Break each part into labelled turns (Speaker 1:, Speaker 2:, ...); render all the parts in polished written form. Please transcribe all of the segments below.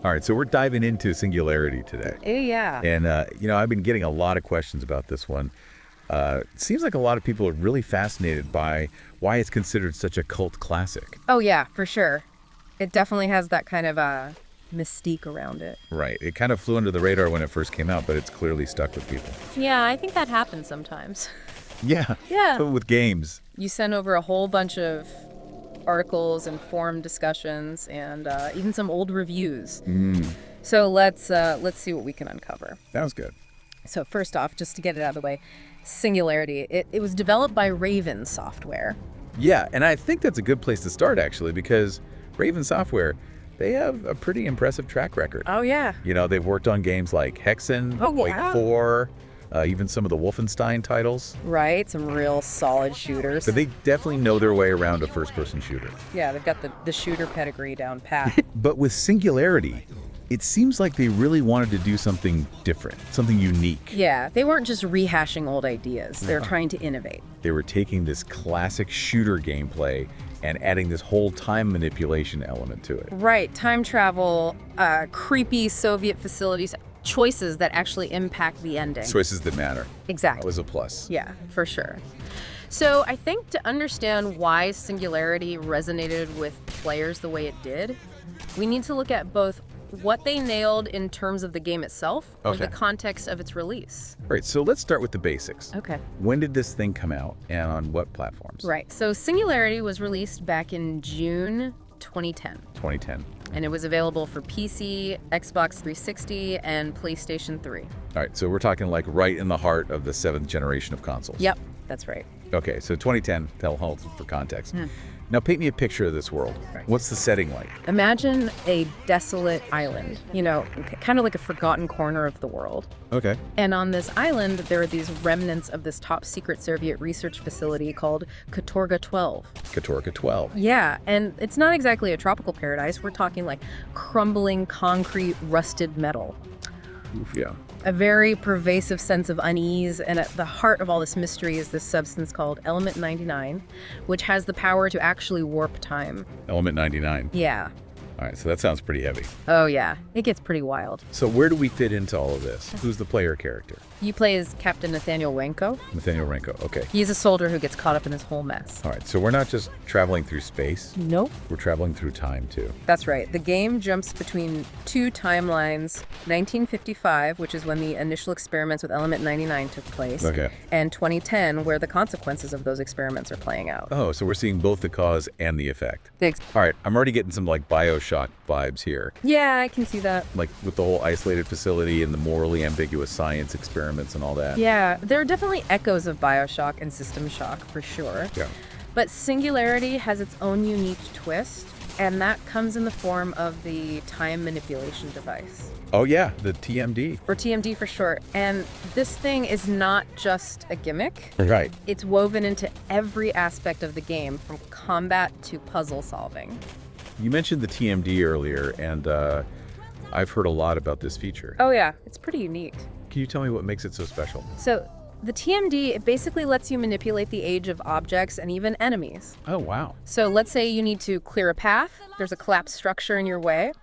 Speaker 1: All right, so we're diving into Singularity today.
Speaker 2: Yeah.
Speaker 1: And, I've been getting a lot of questions about this one. It seems like a lot of people are really fascinated by why it's considered such a cult classic.
Speaker 2: Oh, yeah, for sure. It definitely has that kind of mystique around it.
Speaker 1: Right. It kind of flew under the radar when it first came out, but it's clearly stuck with people.
Speaker 2: Yeah, I think that happens sometimes.
Speaker 1: Yeah.
Speaker 2: Yeah.
Speaker 1: With games.
Speaker 2: You send over a whole bunch of articles and forum discussions and even some old reviews. So let's see what we can uncover.
Speaker 1: Sounds good.
Speaker 2: So first off, just to get it out of the way, Singularity. It was developed by Raven Software.
Speaker 1: Yeah, and I think that's a good place to start, actually, because Raven Software, they have a pretty impressive track record.
Speaker 2: Oh, yeah.
Speaker 1: They've worked on games like Hexen,
Speaker 2: Oh,
Speaker 1: Quake
Speaker 2: yeah.
Speaker 1: 4, even some of the Wolfenstein titles.
Speaker 2: Right, some real solid shooters.
Speaker 1: So they definitely know their way around a first-person shooter.
Speaker 2: Yeah, they've got the shooter pedigree down pat.
Speaker 1: But with Singularity, it seems like they really wanted to do something different, something unique.
Speaker 2: Yeah, they weren't just rehashing old ideas. They're trying to innovate.
Speaker 1: They were taking this classic shooter gameplay and adding this whole time manipulation element to it.
Speaker 2: Right, time travel, creepy Soviet facilities, choices that actually impact the ending.
Speaker 1: Choices that matter. That
Speaker 2: Exactly.
Speaker 1: was a plus.
Speaker 2: Yeah, for sure. So I think to understand why Singularity resonated with players the way it did, we need to look at both what they nailed in terms of the game itself or the
Speaker 1: Okay.
Speaker 2: context of its release.
Speaker 1: All right, so let's start with the basics.
Speaker 2: Okay.
Speaker 1: When did this thing come out and on what platforms?
Speaker 2: Right. So Singularity was released back in June 2010.
Speaker 1: 2010.
Speaker 2: And it was available for PC, Xbox 360, and PlayStation 3.
Speaker 1: All right, so we're talking like right in the heart of the 7th generation of consoles.
Speaker 2: Yep, that's right.
Speaker 1: Okay, so 2010, that'll hold for context. Now paint me a picture of this world.
Speaker 2: Right.
Speaker 1: What's the setting like?
Speaker 2: Imagine a desolate island, kind of like a forgotten corner of the world.
Speaker 1: Okay.
Speaker 2: And on this island, there are these remnants of this top secret Soviet research facility called Katorga 12.
Speaker 1: Katorga 12.
Speaker 2: Yeah, and it's not exactly a tropical paradise. We're talking like crumbling concrete, rusted metal.
Speaker 1: Oof, yeah.
Speaker 2: A very pervasive sense of unease, and at the heart of all this mystery is this substance called Element 99, which has the power to actually warp time.
Speaker 1: Element 99.
Speaker 2: Yeah.
Speaker 1: All right, so that sounds pretty heavy.
Speaker 2: Oh, yeah. It gets pretty wild.
Speaker 1: So where do we fit into all of this? Who's the player character?
Speaker 2: You play as Captain Nathaniel Wenko.
Speaker 1: Nathaniel Renko. Okay.
Speaker 2: He's a soldier who gets caught up in this whole mess.
Speaker 1: All right, so we're not just traveling through space.
Speaker 2: Nope.
Speaker 1: We're traveling through time, too.
Speaker 2: That's right. The game jumps between two timelines, 1955, which is when the initial experiments with Element 99 took place,
Speaker 1: Okay.
Speaker 2: and 2010, where the consequences of those experiments are playing out.
Speaker 1: Oh, so we're seeing both the cause and the effect.
Speaker 2: Thanks.
Speaker 1: All right, I'm already getting some, like, Bioshock vibes here.
Speaker 2: Yeah, I can see that.
Speaker 1: Like, with the whole isolated facility and the morally ambiguous science experiments and all that.
Speaker 2: Yeah, there are definitely echoes of Bioshock and System Shock, for sure.
Speaker 1: Yeah.
Speaker 2: But Singularity has its own unique twist, and that comes in the form of the time manipulation device.
Speaker 1: Oh, yeah, the TMD.
Speaker 2: Or TMD for short. And this thing is not just a gimmick.
Speaker 1: Right.
Speaker 2: It's woven into every aspect of the game, from combat to puzzle solving.
Speaker 1: You mentioned the TMD earlier, and I've heard a lot about this feature.
Speaker 2: Oh yeah, it's pretty unique.
Speaker 1: Can you tell me what makes it so special?
Speaker 2: So the TMD, it basically lets you manipulate the age of objects and even enemies.
Speaker 1: Oh, wow.
Speaker 2: So let's say you need to clear a path, there's a collapsed structure in your way.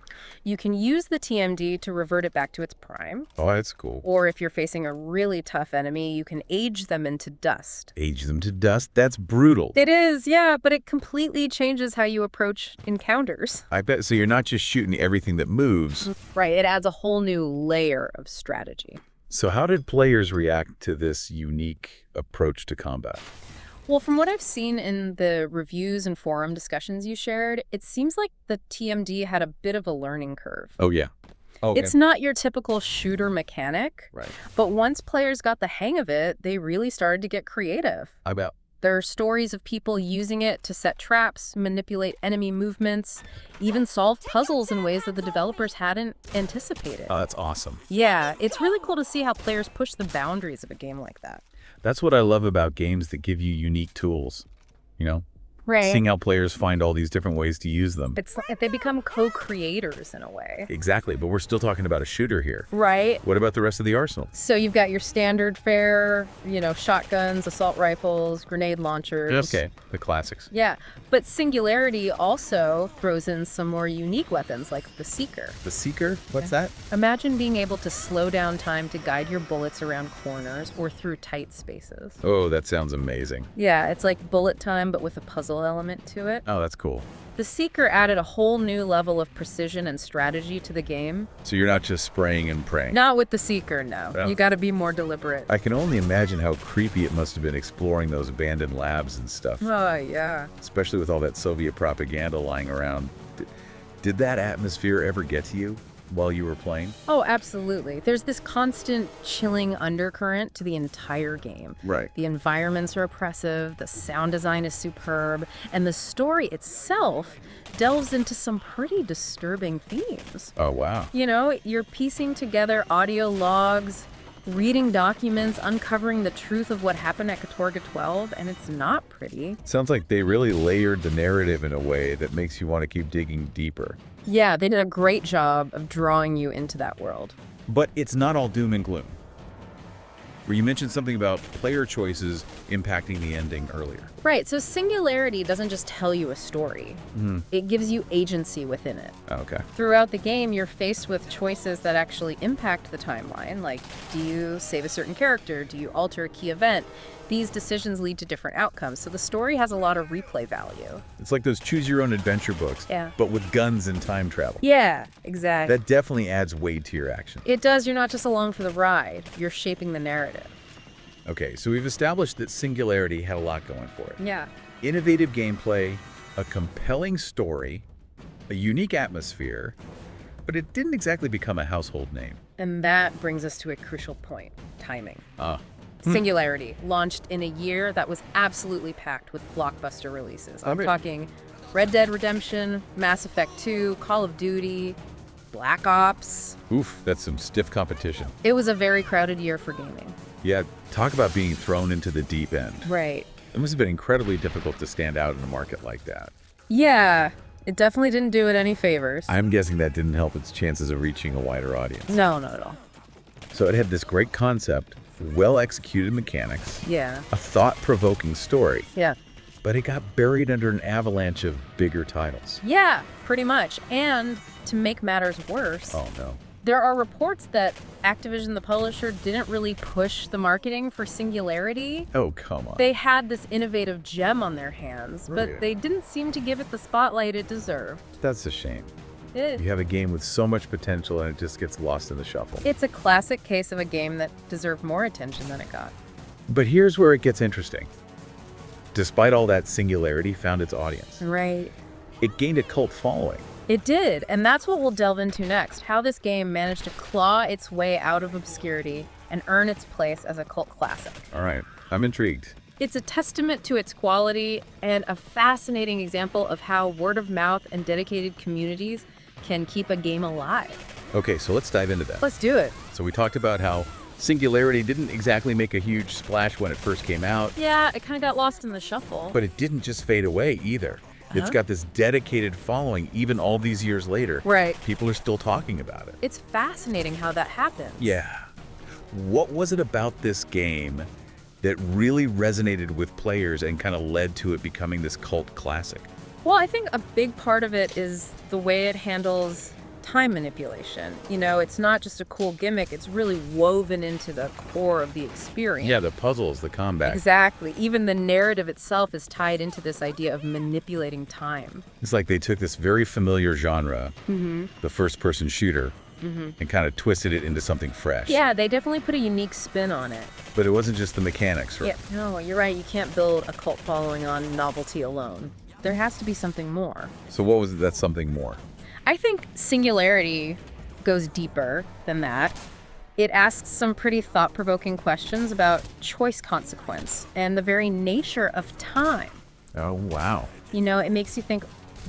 Speaker 2: You can use the TMD to revert it back to its prime.
Speaker 1: Oh, that's cool.
Speaker 2: Or if you're facing a really tough enemy, you can age them into dust.
Speaker 1: Age them to dust? That's brutal.
Speaker 2: It is, yeah, but it completely changes how you approach encounters.
Speaker 1: I bet. So you're not just shooting everything that moves.
Speaker 2: Right, it adds a whole new layer of strategy.
Speaker 1: So how did players react to this unique approach to combat?
Speaker 2: Well, from what I've seen in the reviews and forum discussions you shared, it seems like the TMD had a bit of a learning curve.
Speaker 1: Oh, yeah. Oh,
Speaker 2: It's not your typical shooter mechanic,
Speaker 1: right.
Speaker 2: but once players got the hang of it, they really started to get creative.
Speaker 1: I bet.
Speaker 2: There are stories of people using it to set traps, manipulate enemy movements, even solve puzzles in ways that the developers hadn't anticipated.
Speaker 1: Oh, that's awesome.
Speaker 2: Yeah, it's really cool to see how players push the boundaries of a game like that.
Speaker 1: That's what I love about games that give you unique tools.
Speaker 2: Right.
Speaker 1: seeing how players find all these different ways to use them.
Speaker 2: It's like they become co-creators in a way.
Speaker 1: Exactly, but we're still talking about a shooter here.
Speaker 2: Right.
Speaker 1: What about the rest of the arsenal?
Speaker 2: So you've got your standard fare, shotguns, assault rifles, grenade launchers.
Speaker 1: Okay, the classics.
Speaker 2: Yeah, but Singularity also throws in some more unique weapons like the Seeker.
Speaker 1: The Seeker? What's that?
Speaker 2: Imagine being able to slow down time to guide your bullets around corners or through tight spaces.
Speaker 1: Oh, that sounds amazing.
Speaker 2: Yeah, it's like bullet time but with a puzzle element to it.
Speaker 1: Oh, that's cool.
Speaker 2: The Seeker added a whole new level of precision and strategy to the game.
Speaker 1: So you're not just spraying and praying.
Speaker 2: Not with the Seeker, no.
Speaker 1: Oh.
Speaker 2: You got to be more deliberate.
Speaker 1: I can only imagine how creepy it must have been exploring those abandoned labs and stuff,
Speaker 2: Oh, yeah.
Speaker 1: especially with all that Soviet propaganda lying around. Did that atmosphere ever get to you while you were playing?
Speaker 2: Oh, absolutely. There's this constant chilling undercurrent to the entire game.
Speaker 1: Right.
Speaker 2: The environments are oppressive, the sound design is superb, and the story itself delves into some pretty disturbing themes.
Speaker 1: Oh, wow.
Speaker 2: You're piecing together audio logs, reading documents, uncovering the truth of what happened at Katorga 12, and it's not pretty.
Speaker 1: Sounds like they really layered the narrative in a way that makes you want to keep digging deeper.
Speaker 2: Yeah, they did a great job of drawing you into that world.
Speaker 1: But it's not all doom and gloom. Where you mentioned something about player choices impacting the ending earlier.
Speaker 2: Right, so Singularity doesn't just tell you a story. It gives you agency within it.
Speaker 1: Oh, okay.
Speaker 2: Throughout the game, you're faced with choices that actually impact the timeline, like do you save a certain character? Do you alter a key event? These decisions lead to different outcomes, so the story has a lot of replay value.
Speaker 1: It's like those choose-your-own-adventure books,
Speaker 2: Yeah.
Speaker 1: but with guns and time travel.
Speaker 2: Yeah, exactly.
Speaker 1: That definitely adds weight to your action.
Speaker 2: It does. You're not just along for the ride. You're shaping the narrative.
Speaker 1: Okay, so we've established that Singularity had a lot going for it.
Speaker 2: Yeah.
Speaker 1: Innovative gameplay, a compelling story, a unique atmosphere, but it didn't exactly become a household name.
Speaker 2: And that brings us to a crucial point, timing.
Speaker 1: Ah.
Speaker 2: Singularity launched in a year that was absolutely packed with blockbuster releases. I'm
Speaker 1: bet.
Speaker 2: talking Red Dead Redemption, Mass Effect 2, Call of Duty, Black Ops.
Speaker 1: Oof, that's some stiff competition.
Speaker 2: It was a very crowded year for gaming.
Speaker 1: Yeah, talk about being thrown into the deep end.
Speaker 2: Right.
Speaker 1: It must have been incredibly difficult to stand out in a market like that.
Speaker 2: Yeah, it definitely didn't do it any favors.
Speaker 1: I'm guessing that didn't help its chances of reaching a wider audience.
Speaker 2: No, not at all.
Speaker 1: So it had this great concept, well-executed mechanics,
Speaker 2: Yeah.
Speaker 1: a thought-provoking story,
Speaker 2: Yeah.
Speaker 1: but it got buried under an avalanche of bigger titles.
Speaker 2: Yeah, pretty much. And to make matters worse,
Speaker 1: Oh, no.
Speaker 2: there are reports that Activision, the publisher, didn't really push the marketing for Singularity.
Speaker 1: Oh, come on.
Speaker 2: They had this innovative gem on their hands,
Speaker 1: Really?
Speaker 2: but they didn't seem to give it the spotlight it deserved.
Speaker 1: That's a shame.
Speaker 2: It-
Speaker 1: You have a game with so much potential and it just gets lost in the shuffle.
Speaker 2: It's a classic case of a game that deserved more attention than it got.
Speaker 1: But here's where it gets interesting. Despite all that, Singularity found its audience.
Speaker 2: Right.
Speaker 1: It gained a cult following.
Speaker 2: It did, and that's what we'll delve into next, how this game managed to claw its way out of obscurity and earn its place as a cult classic.
Speaker 1: All right, I'm intrigued.
Speaker 2: It's a testament to its quality and a fascinating example of how word of mouth and dedicated communities can keep a game alive.
Speaker 1: Okay, so let's dive into that.
Speaker 2: Let's do it.
Speaker 1: So we talked about how Singularity didn't exactly make a huge splash when it first came out,
Speaker 2: Yeah, it kind of got lost in the shuffle.
Speaker 1: but it didn't just fade away either. It's got this dedicated following even all these years later.
Speaker 2: Right.
Speaker 1: People are still talking about it.
Speaker 2: It's fascinating how that happens.
Speaker 1: Yeah. What was it about this game that really resonated with players and kind of led to it becoming this cult classic?
Speaker 2: Well, I think a big part of it is the way it handles time manipulation. It's not just a cool gimmick, it's really woven into the core of the experience.
Speaker 1: Yeah, the puzzles, the combat.
Speaker 2: Exactly. Even the narrative itself is tied into this idea of manipulating time.
Speaker 1: It's like they took this very familiar genre, the first-person shooter, and kind of twisted it into something fresh.
Speaker 2: Yeah, they definitely put a unique spin on it.
Speaker 1: But it wasn't just the mechanics, right?
Speaker 2: Yeah, no, you're right. You can't build a cult following on novelty alone. There has to be something more.
Speaker 1: So what was it that's something more?
Speaker 2: I think Singularity goes deeper than that. It asks some pretty thought-provoking questions about choice consequence and the very nature of time.
Speaker 1: Oh, wow.
Speaker 2: It makes you think,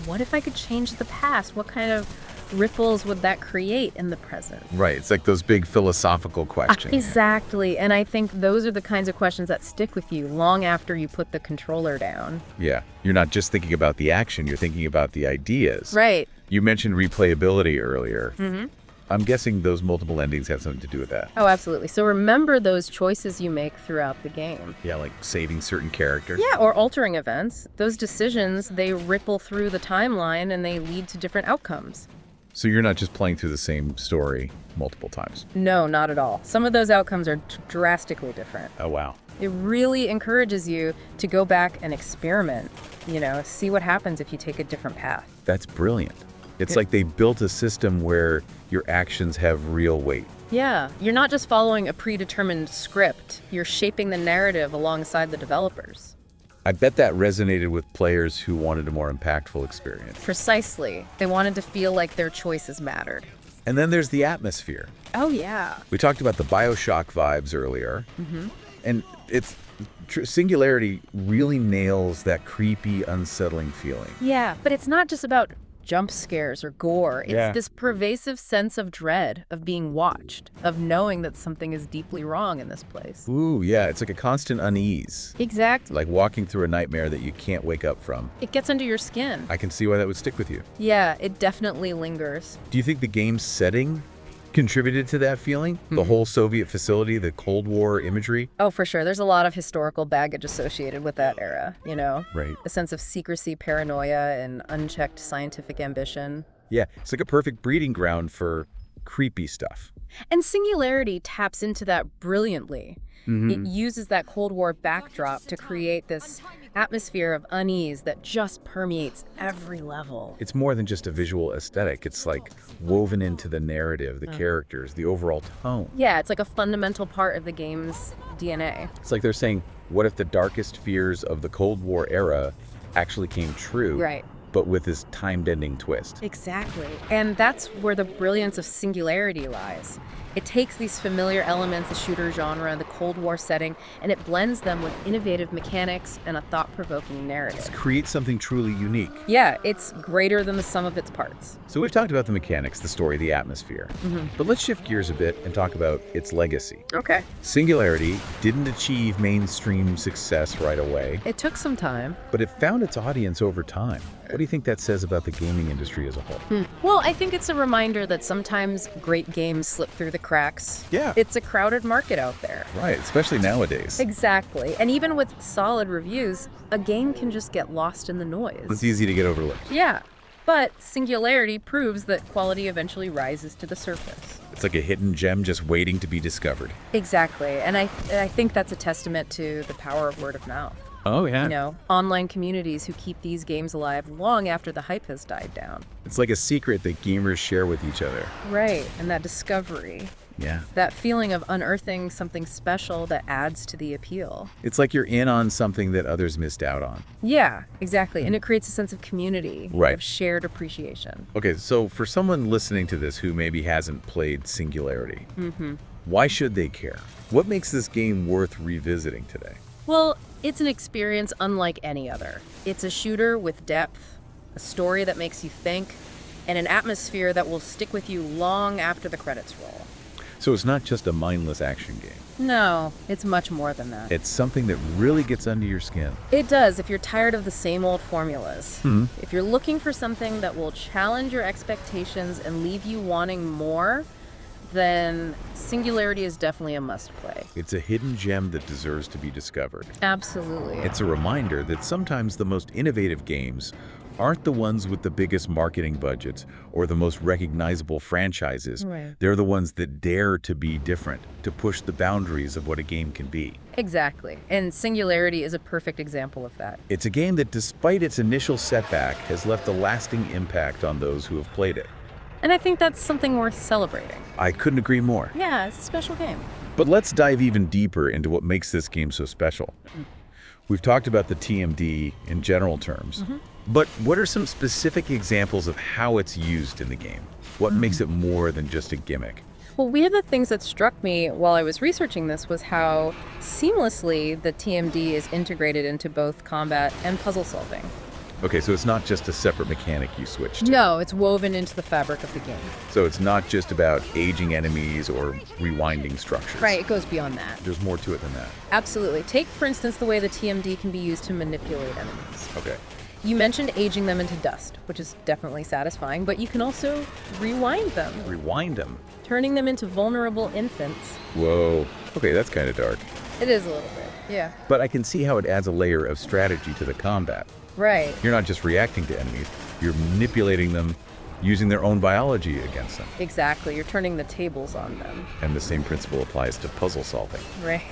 Speaker 2: what if I could change the past? What kind of ripples would that create in the present?
Speaker 1: Right. It's like those big philosophical questions.
Speaker 2: Exactly. And I think those are the kinds of questions that stick with you long after you put the controller down.
Speaker 1: Yeah. You're not just thinking about the action, you're thinking about the ideas.
Speaker 2: Right.
Speaker 1: You mentioned replayability earlier. I'm guessing those multiple endings have something to do with that.
Speaker 2: Oh, absolutely. So remember those choices you make throughout the game.
Speaker 1: Yeah, like saving certain characters.
Speaker 2: Yeah, or altering events. Those decisions, they ripple through the timeline and they lead to different outcomes.
Speaker 1: So you're not just playing through the same story multiple times.
Speaker 2: No, not at all. Some of those outcomes are drastically different.
Speaker 1: Oh, wow.
Speaker 2: It really encourages you to go back and experiment, see what happens if you take a different path.
Speaker 1: That's brilliant. It's like they built a system where your actions have real weight.
Speaker 2: Yeah, you're not just following a predetermined script, you're shaping the narrative alongside the developers.
Speaker 1: I bet that resonated with players who wanted a more impactful experience.
Speaker 2: Precisely. They wanted to feel like their choices mattered.
Speaker 1: And then there's the atmosphere.
Speaker 2: Oh, yeah.
Speaker 1: We talked about the BioShock vibes earlier. And Singularity really nails that creepy, unsettling feeling.
Speaker 2: Yeah, but it's not just about jump scares or gore. It's
Speaker 1: Yeah.
Speaker 2: this pervasive sense of dread, of being watched, of knowing that something is deeply wrong in this place.
Speaker 1: Ooh, yeah, it's like a constant unease.
Speaker 2: Exactly.
Speaker 1: Like walking through a nightmare that you can't wake up from.
Speaker 2: It gets under your skin.
Speaker 1: I can see why that would stick with you.
Speaker 2: Yeah, it definitely lingers.
Speaker 1: Do you think the game's setting contributed to that feeling? The whole Soviet facility, the Cold War imagery?
Speaker 2: Oh, for sure. There's a lot of historical baggage associated with that era,
Speaker 1: Right.
Speaker 2: A sense of secrecy, paranoia, and unchecked scientific ambition.
Speaker 1: Yeah, it's like a perfect breeding ground for creepy stuff.
Speaker 2: And Singularity taps into that brilliantly. It uses that Cold War backdrop to create this atmosphere of unease that just permeates every level.
Speaker 1: It's more than just a visual aesthetic. It's like woven into the narrative, the characters, the overall tone.
Speaker 2: Yeah, it's like a fundamental part of the game's DNA.
Speaker 1: It's like they're saying, what if the darkest fears of the Cold War era actually came true?
Speaker 2: Right.
Speaker 1: But with this time-bending twist.
Speaker 2: Exactly. And that's where the brilliance of Singularity lies. It takes these familiar elements, the shooter genre, the Cold War setting, and it blends them with innovative mechanics and a thought-provoking narrative.
Speaker 1: Create something truly unique.
Speaker 2: Yeah, it's greater than the sum of its parts.
Speaker 1: So we've talked about the mechanics, the story, the atmosphere. But let's shift gears a bit and talk about its legacy.
Speaker 2: Okay.
Speaker 1: Singularity didn't achieve mainstream success right away,
Speaker 2: It took some time.
Speaker 1: but it found its audience over time. What do you think that says about the gaming industry as a whole?
Speaker 2: Well, I think it's a reminder that sometimes great games slip through the cracks.
Speaker 1: Yeah.
Speaker 2: It's a crowded market out there.
Speaker 1: Right, especially nowadays.
Speaker 2: Exactly. And even with solid reviews, a game can just get lost in the noise.
Speaker 1: It's easy to get overlooked.
Speaker 2: Yeah. But Singularity proves that quality eventually rises to the surface.
Speaker 1: It's like a hidden gem just waiting to be discovered.
Speaker 2: Exactly. And I think that's a testament to the power of word of mouth.
Speaker 1: Oh, yeah.
Speaker 2: Online communities who keep these games alive long after the hype has died down.
Speaker 1: It's like a secret that gamers share with each other.
Speaker 2: Right. And that discovery,
Speaker 1: Yeah.
Speaker 2: that feeling of unearthing something special that adds to the appeal.
Speaker 1: It's like you're in on something that others missed out on.
Speaker 2: Yeah, exactly. And it creates a sense of community,
Speaker 1: Right.
Speaker 2: of shared appreciation.
Speaker 1: Okay, so for someone listening to this who maybe hasn't played Singularity, why should they care? What makes this game worth revisiting today?
Speaker 2: Well, it's an experience unlike any other. It's a shooter with depth, a story that makes you think, and an atmosphere that will stick with you long after the credits roll.
Speaker 1: So it's not just a mindless action game.
Speaker 2: No, it's much more than that.
Speaker 1: It's something that really gets under your skin.
Speaker 2: It does if you're tired of the same old formulas. If you're looking for something that will challenge your expectations and leave you wanting more, then Singularity is definitely a must-play.
Speaker 1: It's a hidden gem that deserves to be discovered.
Speaker 2: Absolutely.
Speaker 1: It's a reminder that sometimes the most innovative games aren't the ones with the biggest marketing budgets or the most recognizable franchises.
Speaker 2: Right.
Speaker 1: They're the ones that dare to be different, to push the boundaries of what a game can be.
Speaker 2: Exactly. And Singularity is a perfect example of that.
Speaker 1: It's a game that, despite its initial setback, has left a lasting impact on those who have played it.
Speaker 2: And I think that's something worth celebrating.
Speaker 1: I couldn't agree more.
Speaker 2: Yeah, it's a special game.
Speaker 1: But let's dive even deeper into what makes this game so special. We've talked about the TMD in general terms, but what are some specific examples of how it's used in the game? What makes it more than just a gimmick?
Speaker 2: Well, one of the things that struck me while I was researching this was how seamlessly the TMD is integrated into both combat and puzzle solving.
Speaker 1: Okay, so it's not just a separate mechanic you switch to.
Speaker 2: No, it's woven into the fabric of the game.
Speaker 1: So it's not just about aging enemies or rewinding structures.
Speaker 2: Right, it goes beyond that.
Speaker 1: There's more to it than that.
Speaker 2: Absolutely. Take, for instance, the way the TMD can be used to manipulate enemies.
Speaker 1: Okay.
Speaker 2: You mentioned aging them into dust, which is definitely satisfying, but you can also rewind them,
Speaker 1: Rewind them.
Speaker 2: turning them into vulnerable infants.
Speaker 1: Whoa. Okay, that's kind of dark.
Speaker 2: It is a little bit, yeah.
Speaker 1: But I can see how it adds a layer of strategy to the combat.
Speaker 2: Right.
Speaker 1: You're not just reacting to enemies, you're manipulating them, using their own biology against them.
Speaker 2: Exactly. You're turning the tables on them.
Speaker 1: And the same principle applies to puzzle solving.
Speaker 2: Right.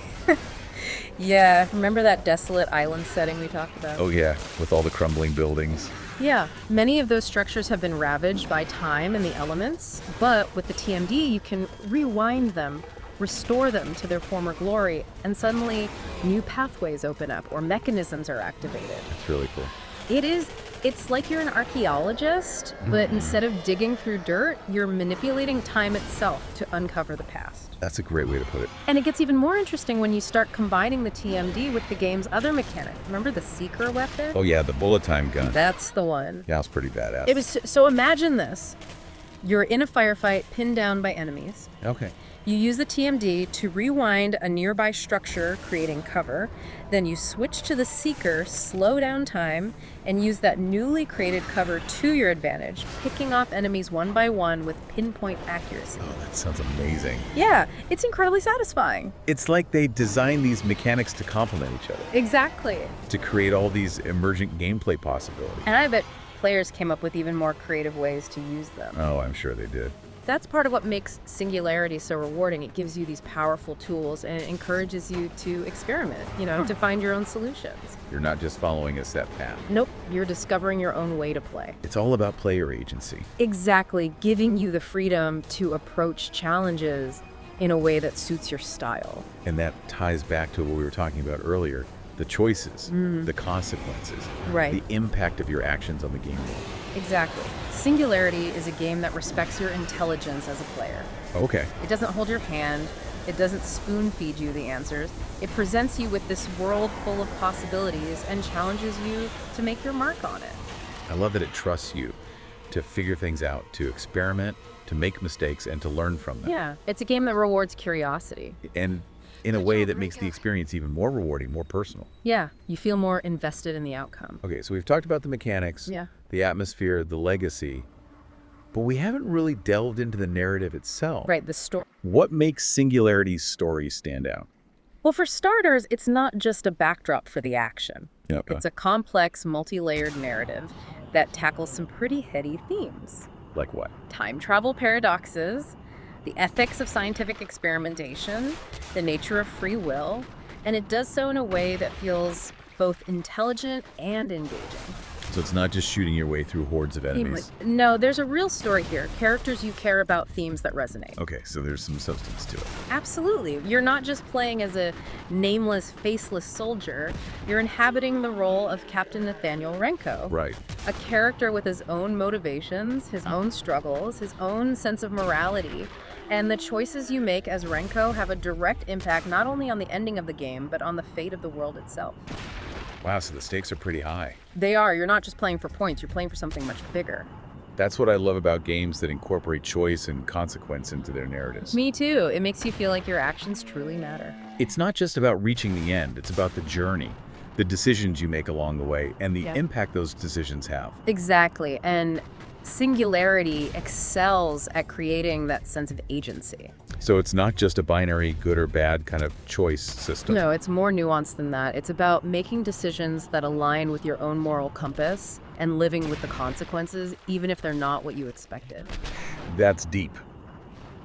Speaker 2: Yeah. Remember that desolate island setting we talked about?
Speaker 1: Oh yeah, with all the crumbling buildings.
Speaker 2: Yeah. Many of those structures have been ravaged by time and the elements, but with the TMD, you can rewind them, restore them to their former glory, and suddenly new pathways open up or mechanisms are activated.
Speaker 1: It's really cool.
Speaker 2: It's like you're an archaeologist, but instead of digging through dirt, you're manipulating time itself to uncover the past.
Speaker 1: That's a great way to put it.
Speaker 2: And it gets even more interesting when you start combining the TMD with the game's other mechanic. Remember the Seeker weapon?
Speaker 1: Oh yeah, the bullet time gun.
Speaker 2: That's the one.
Speaker 1: Yeah, it's pretty badass.
Speaker 2: It was so imagine this. You're in a firefight pinned down by enemies.
Speaker 1: Okay.
Speaker 2: You use the TMD to rewind a nearby structure, creating cover. Then you switch to the Seeker, slow down time, and use that newly created cover to your advantage, picking off enemies one by one with pinpoint accuracy.
Speaker 1: Oh, that sounds amazing.
Speaker 2: Yeah, it's incredibly satisfying.
Speaker 1: It's like they designed these mechanics to complement each other,
Speaker 2: Exactly.
Speaker 1: to create all these emergent gameplay possibilities.
Speaker 2: And I bet players came up with even more creative ways to use them.
Speaker 1: Oh, I'm sure they did.
Speaker 2: That's part of what makes Singularity so rewarding. It gives you these powerful tools and it encourages you to experiment, to find your own solutions.
Speaker 1: You're not just following a set path.
Speaker 2: Nope, you're discovering your own way to play.
Speaker 1: It's all about player agency.
Speaker 2: Exactly, giving you the freedom to approach challenges in a way that suits your style.
Speaker 1: And that ties back to what we were talking about earlier, the choices, the consequences,
Speaker 2: Right.
Speaker 1: the impact of your actions on the game world.
Speaker 2: Exactly. Singularity is a game that respects your intelligence as a player.
Speaker 1: Okay.
Speaker 2: It doesn't hold your hand. It doesn't spoon feed you the answers. It presents you with this world full of possibilities and challenges you to make your mark on it.
Speaker 1: I love that it trusts you to figure things out, to experiment, to make mistakes, and to learn from them.
Speaker 2: Yeah, it's a game that rewards curiosity.
Speaker 1: And in a way that makes the experience even more rewarding, more personal.
Speaker 2: Yeah, you feel more invested in the outcome.
Speaker 1: Okay, so we've talked about the mechanics,
Speaker 2: Yeah.
Speaker 1: the atmosphere, the legacy, but we haven't really delved into the narrative itself.
Speaker 2: Right, the story.
Speaker 1: What makes Singularity's story stand out?
Speaker 2: Well, for starters, it's not just a backdrop for the action.
Speaker 1: Yep.
Speaker 2: It's a complex, multi-layered narrative that tackles some pretty heady themes.
Speaker 1: Like what?
Speaker 2: Time travel paradoxes, the ethics of scientific experimentation, the nature of free will, and it does so in a way that feels both intelligent and engaging.
Speaker 1: So it's not just shooting your way through hordes of enemies.
Speaker 2: No, there's a real story here. Characters you care about, themes that resonate.
Speaker 1: Okay, so there's some substance to it.
Speaker 2: Absolutely. You're not just playing as a nameless, faceless soldier. You're inhabiting the role of Captain Nathaniel Renko.
Speaker 1: Right.
Speaker 2: A character with his own motivations, his own struggles, his own sense of morality. And the choices you make as Renko have a direct impact not only on the ending of the game, but on the fate of the world itself.
Speaker 1: Wow, so the stakes are pretty high.
Speaker 2: They are. You're not just playing for points. You're playing for something much bigger.
Speaker 1: That's what I love about games that incorporate choice and consequence into their narratives.
Speaker 2: Me too. It makes you feel like your actions truly matter.
Speaker 1: It's not just about reaching the end, it's about the journey, the decisions you make along the way, and the impact those decisions have.
Speaker 2: Exactly. And Singularity excels at creating that sense of agency.
Speaker 1: So it's not just a binary good or bad kind of choice system.
Speaker 2: No, it's more nuanced than that. It's about making decisions that align with your own moral compass and living with the consequences, even if they're not what you expected.
Speaker 1: That's deep.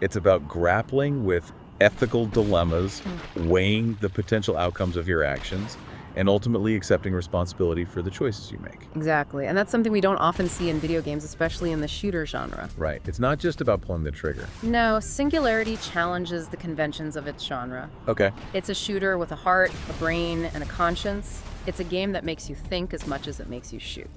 Speaker 1: It's about grappling with ethical dilemmas, weighing the potential outcomes of your actions, and ultimately accepting responsibility for the choices you make.
Speaker 2: Exactly. And that's something we don't often see in video games, especially in the shooter genre.
Speaker 1: Right. It's not just about pulling the trigger.
Speaker 2: No, Singularity challenges the conventions of its genre.
Speaker 1: Okay.
Speaker 2: It's a shooter with a heart, a brain, and a conscience. It's a game that makes you think as much as it makes you shoot.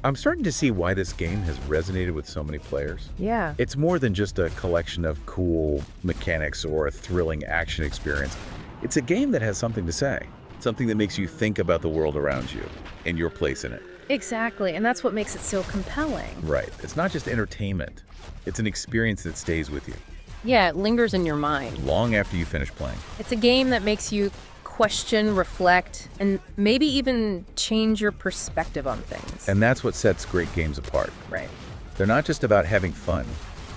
Speaker 1: I'm starting to see why this game has resonated with so many players.
Speaker 2: Yeah.
Speaker 1: It's more than just a collection of cool mechanics or a thrilling action experience. It's a game that has something to say, something that makes you think about the world around you and your place in it.
Speaker 2: Exactly, and that's what makes it so compelling.
Speaker 1: Right. It's not just entertainment. It's an experience that stays with you
Speaker 2: Yeah, it lingers in your mind.
Speaker 1: long after you finish playing.
Speaker 2: It's a game that makes you question, reflect, and maybe even change your perspective on things.
Speaker 1: And that's what sets great games apart.
Speaker 2: Right.
Speaker 1: They're not just about having fun.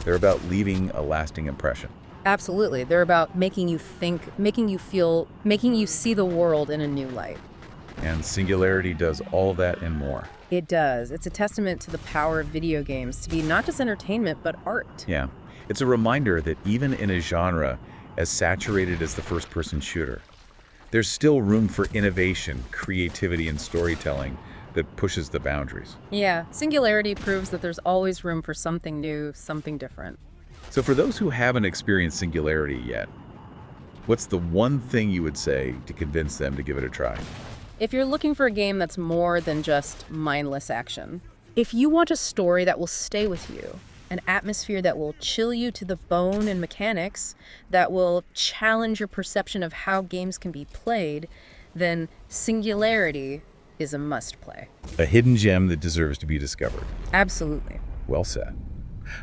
Speaker 1: They're about leaving a lasting impression.
Speaker 2: Absolutely. They're about making you think, making you feel, making you see the world in a new light.
Speaker 1: And Singularity does all that and more.
Speaker 2: It does. It's a testament to the power of video games to be not just entertainment, but art.
Speaker 1: Yeah. It's a reminder that even in a genre as saturated as the first-person shooter, there's still room for innovation, creativity, and storytelling that pushes the boundaries.
Speaker 2: Yeah, Singularity proves that there's always room for something new, something different.
Speaker 1: So for those who haven't experienced Singularity yet, what's the one thing you would say to convince them to give it a try?
Speaker 2: If you're looking for a game that's more than just mindless action, if you want a story that will stay with you, an atmosphere that will chill you to the bone and mechanics, that will challenge your perception of how games can be played, then Singularity is a must-play.
Speaker 1: A hidden gem that deserves to be discovered.
Speaker 2: Absolutely.
Speaker 1: Well said.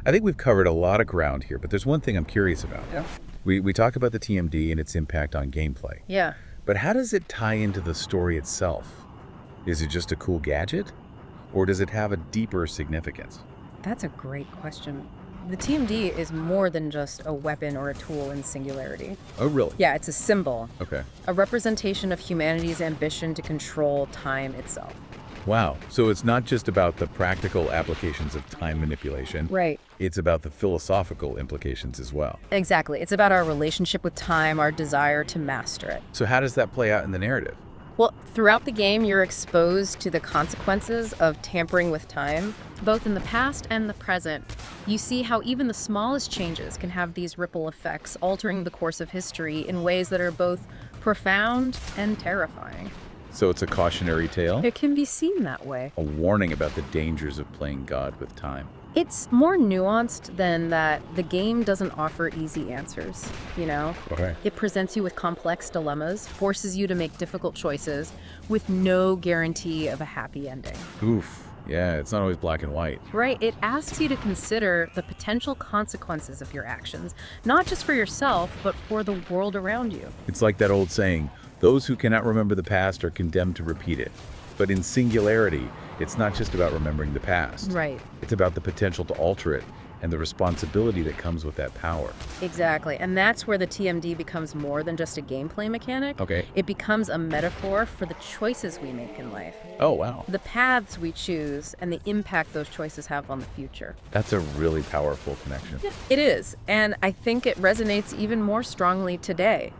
Speaker 1: I think we've covered a lot of ground here, but there's one thing I'm curious about.
Speaker 2: Yeah.
Speaker 1: We talked about the TMD and its impact on gameplay.
Speaker 2: Yeah.
Speaker 1: But how does it tie into the story itself? Is it just a cool gadget? Or does it have a deeper significance?
Speaker 2: That's a great question. The TMD is more than just a weapon or a tool in Singularity.
Speaker 1: Oh, really?
Speaker 2: Yeah, it's a symbol,
Speaker 1: Okay.
Speaker 2: a representation of humanity's ambition to control time itself.
Speaker 1: Wow. So it's not just about the practical applications of time manipulation.
Speaker 2: Right.
Speaker 1: It's about the philosophical implications as well.
Speaker 2: Exactly. It's about our relationship with time, our desire to master it.
Speaker 1: So how does that play out in the narrative?
Speaker 2: Well, throughout the game, you're exposed to the consequences of tampering with time, both in the past and the present. You see how even the smallest changes can have these ripple effects, altering the course of history in ways that are both profound and terrifying.
Speaker 1: So it's a cautionary tale?
Speaker 2: It can be seen that way.
Speaker 1: A warning about the dangers of playing God with time.
Speaker 2: It's more nuanced than that. The game doesn't offer easy answers, you know?
Speaker 1: Okay.
Speaker 2: It presents you with complex dilemmas, forces you to make difficult choices with no guarantee of a happy ending.
Speaker 1: Oof. Yeah, it's not always black and white.
Speaker 2: Right? It asks you to consider the potential consequences of your actions, not just for yourself, but for the world around you.
Speaker 1: It's like that old saying, those who cannot remember the past are condemned to repeat it. But in Singularity, it's not just about remembering the past.
Speaker 2: Right.
Speaker 1: It's about the potential to alter it and the responsibility that comes with that power.
Speaker 2: Exactly. And that's where the TMD becomes more than just a gameplay mechanic.
Speaker 1: Okay.
Speaker 2: It becomes a metaphor for the choices we make in life,
Speaker 1: Oh, wow.
Speaker 2: the paths we choose, and the impact those choices have on the future.
Speaker 1: That's a really powerful connection.
Speaker 2: It is. And I think it resonates even more strongly today.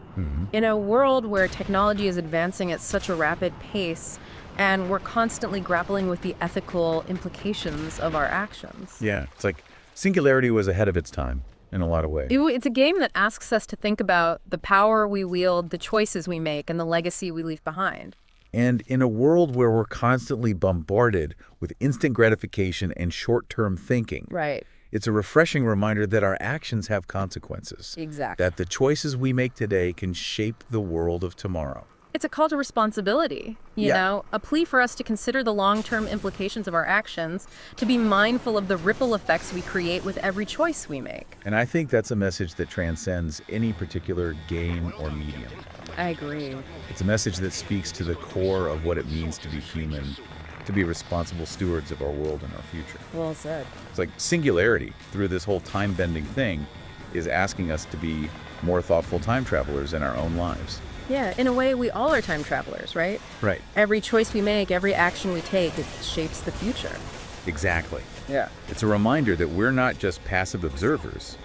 Speaker 2: In a world where technology is advancing at such a rapid pace, and we're constantly grappling with the ethical implications of our actions.
Speaker 1: Yeah, it's like Singularity was ahead of its time in a lot of ways.
Speaker 2: It's a game that asks us to think about the power we wield, the choices we make, and the legacy we leave behind.
Speaker 1: And in a world where we're constantly bombarded with instant gratification and short-term thinking,
Speaker 2: Right.
Speaker 1: it's a refreshing reminder that our actions have consequences.
Speaker 2: Exactly.
Speaker 1: That the choices we make today can shape the world of tomorrow.
Speaker 2: It's a call to responsibility, you
Speaker 1: Yeah.
Speaker 2: know, a plea for us to consider the long-term implications of our actions, to be mindful of the ripple effects we create with every choice we make.
Speaker 1: And I think that's a message that transcends any particular game or medium.
Speaker 2: I agree.
Speaker 1: It's a message that speaks to the core of what it means to be human, to be responsible stewards of our world and our future.
Speaker 2: Well said.
Speaker 1: It's like Singularity, through this whole time-bending thing, is asking us to be more thoughtful time travelers in our own lives.
Speaker 2: Yeah, in a way, we all are time travelers, right?
Speaker 1: Right.
Speaker 2: Every choice we make, every action we take, it shapes the future.
Speaker 1: Exactly.
Speaker 2: Yeah.
Speaker 1: It's a reminder that we're not just passive observers,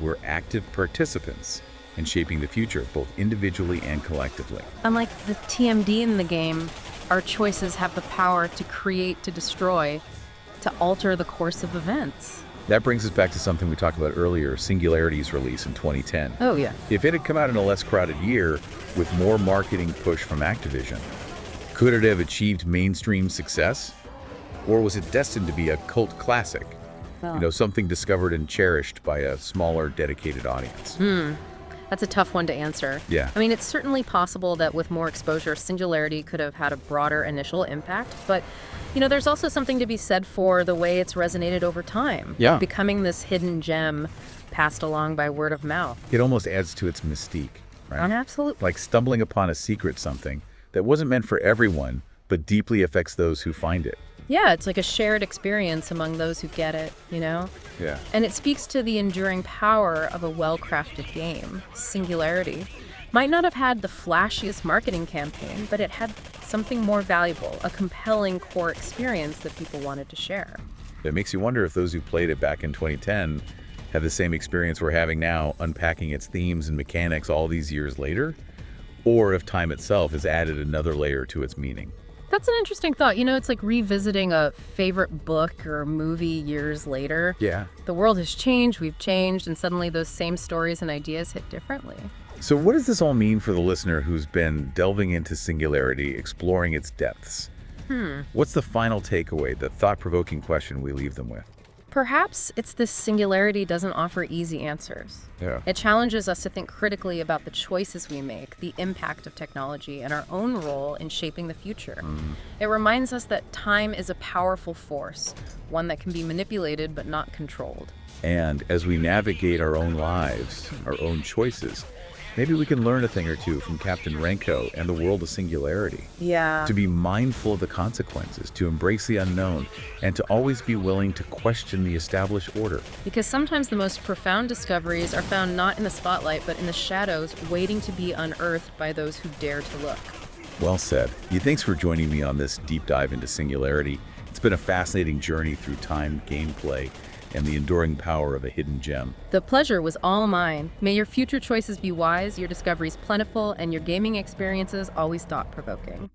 Speaker 1: we're active participants in shaping the future, both individually and collectively.
Speaker 2: Unlike the TMD in the game, our choices have the power to create, to destroy, to alter the course of events.
Speaker 1: That brings us back to something we talked about earlier, Singularity's release in 2010.
Speaker 2: Oh, yeah.
Speaker 1: If it had come out in a less crowded year with more marketing push from Activision, could it have achieved mainstream success? Or was it destined to be a cult classic?
Speaker 2: Well.
Speaker 1: You know, something discovered and cherished by a smaller, dedicated audience.
Speaker 2: That's a tough one to answer.
Speaker 1: Yeah.
Speaker 2: I mean, it's certainly possible that with more exposure, Singularity could have had a broader initial impact, but there's also something to be said for the way it's resonated over time.
Speaker 1: Yeah.
Speaker 2: Becoming this hidden gem passed along by word of mouth.
Speaker 1: It almost adds to its mystique, right?
Speaker 2: Absolutely.
Speaker 1: Like stumbling upon a secret something that wasn't meant for everyone, but deeply affects those who find it.
Speaker 2: Yeah, it's like a shared experience among those who get it,
Speaker 1: Yeah.
Speaker 2: And it speaks to the enduring power of a well-crafted game. Singularity might not have had the flashiest marketing campaign, but it had something more valuable, a compelling core experience that people wanted to share.
Speaker 1: It makes you wonder if those who played it back in 2010 have the same experience we're having now, unpacking its themes and mechanics all these years later, or if time itself has added another layer to its meaning.
Speaker 2: That's an interesting thought. It's like revisiting a favorite book or movie years later.
Speaker 1: Yeah.
Speaker 2: The world has changed, we've changed, and suddenly those same stories and ideas hit differently.
Speaker 1: So what does this all mean for the listener who's been delving into Singularity, exploring its depths? What's the final takeaway, the thought-provoking question we leave them with?
Speaker 2: Perhaps it's this Singularity doesn't offer easy answers.
Speaker 1: Yeah.
Speaker 2: It challenges us to think critically about the choices we make, the impact of technology, and our own role in shaping the future. It reminds us that time is a powerful force, one that can be manipulated but not controlled.
Speaker 1: And as we navigate our own lives, our own choices, maybe we can learn a thing or two from Captain Renko and the world of Singularity.
Speaker 2: Yeah.
Speaker 1: To be mindful of the consequences, to embrace the unknown, and to always be willing to question the established order.
Speaker 2: Because sometimes the most profound discoveries are found not in the spotlight, but in the shadows, waiting to be unearthed by those who dare to look.
Speaker 1: Well said. Thanks for joining me on this deep dive into Singularity. It's been a fascinating journey through time, gameplay, and the enduring power of a hidden gem.
Speaker 2: The pleasure was all mine. May your future choices be wise, your discoveries plentiful, and your gaming experiences always thought-provoking.